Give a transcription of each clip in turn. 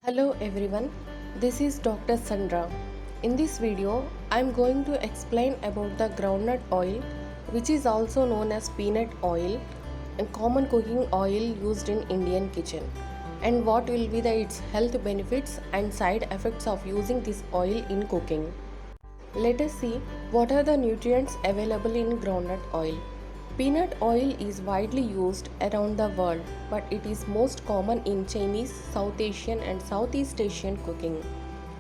Hello everyone, this is Dr. Sandra. In this video, I am going to explain about the groundnut oil, which is also known as peanut oil, a common cooking oil used in Indian kitchen, and what will be its health benefits and side effects of using this oil in cooking. Let us see what are the nutrients available in groundnut oil. Peanut oil is widely used around the world, but it is most common in Chinese, South Asian, and Southeast Asian cooking.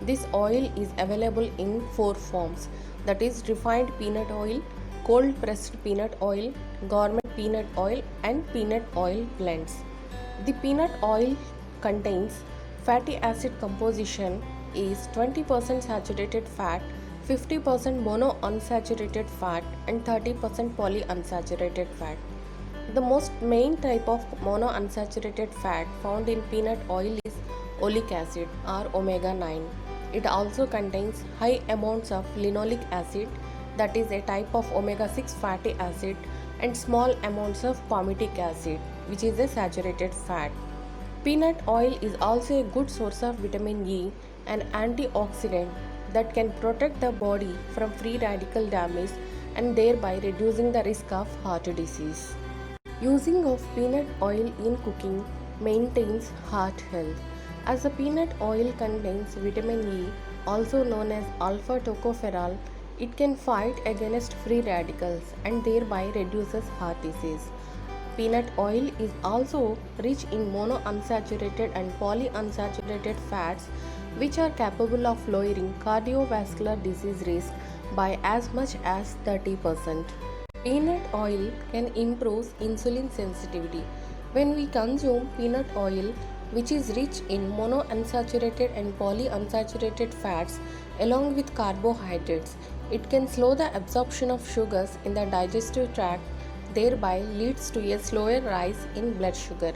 This oil is available in four forms, that is, refined peanut oil, cold pressed peanut oil, gourmet peanut oil, and peanut oil blends. The peanut oil contains fatty acid composition is 20% saturated fat, 50% monounsaturated fat, and 30% polyunsaturated fat. The most main type of monounsaturated fat found in peanut oil is oleic acid or omega 9. It also contains high amounts of linoleic acid, that is a type of omega 6 fatty acid, and small amounts of palmitic acid, which is a saturated fat. Peanut oil is also a good source of vitamin E, an antioxidant that can protect the body from free radical damage and thereby reducing the risk of heart disease. Using of peanut oil in cooking maintains heart health. As the peanut oil contains vitamin E, also known as alpha tocopherol, it can fight against free radicals and thereby reduces heart disease. Peanut oil is also rich in monounsaturated and polyunsaturated fats, which are capable of lowering cardiovascular disease risk by as much as 30%. Peanut oil can improve insulin sensitivity. When we consume peanut oil, which is rich in monounsaturated and polyunsaturated fats along with carbohydrates, it can slow the absorption of sugars in the digestive tract, thereby leads to a slower rise in blood sugar.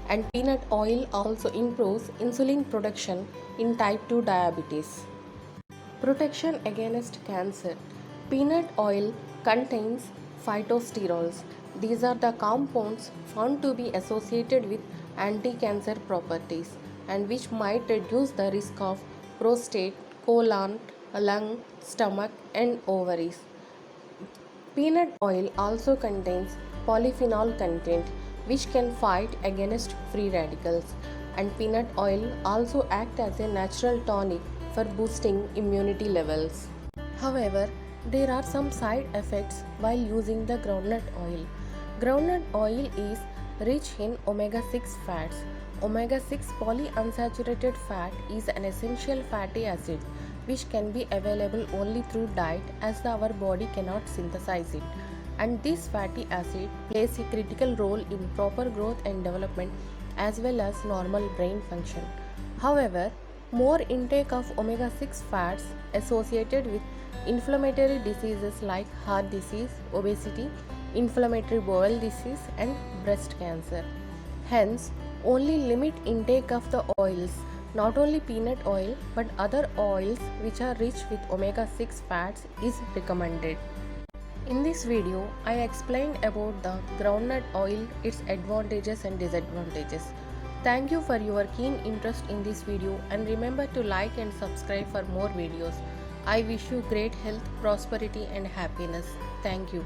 And peanut oil also improves insulin production in type 2 diabetes. Protection against cancer. Peanut oil contains phytosterols. These are the compounds found to be associated with anti-cancer properties and which might reduce the risk of prostate, colon, lung, stomach, and ovaries. Peanut oil also contains polyphenol content which can fight against free radicals, and peanut oil also acts as a natural tonic for boosting immunity levels. However, there are some side effects while using the groundnut oil. Groundnut oil is rich in omega 6 fats. Omega 6 polyunsaturated fat is an essential fatty acid which can be available only through diet as our body cannot synthesize it. And this fatty acid plays a critical role in proper growth and development as well as normal brain function. However, more intake of omega 6 fats associated with inflammatory diseases like heart disease, obesity, inflammatory bowel disease, and breast cancer. Hence, only limit intake of the oils, not only peanut oil but other oils which are rich with omega 6 fats is recommended. In this video, I explained about the groundnut oil, its advantages and disadvantages. Thank you for your keen interest in this video and remember to like and subscribe for more videos. I wish you great health, prosperity and happiness. Thank you.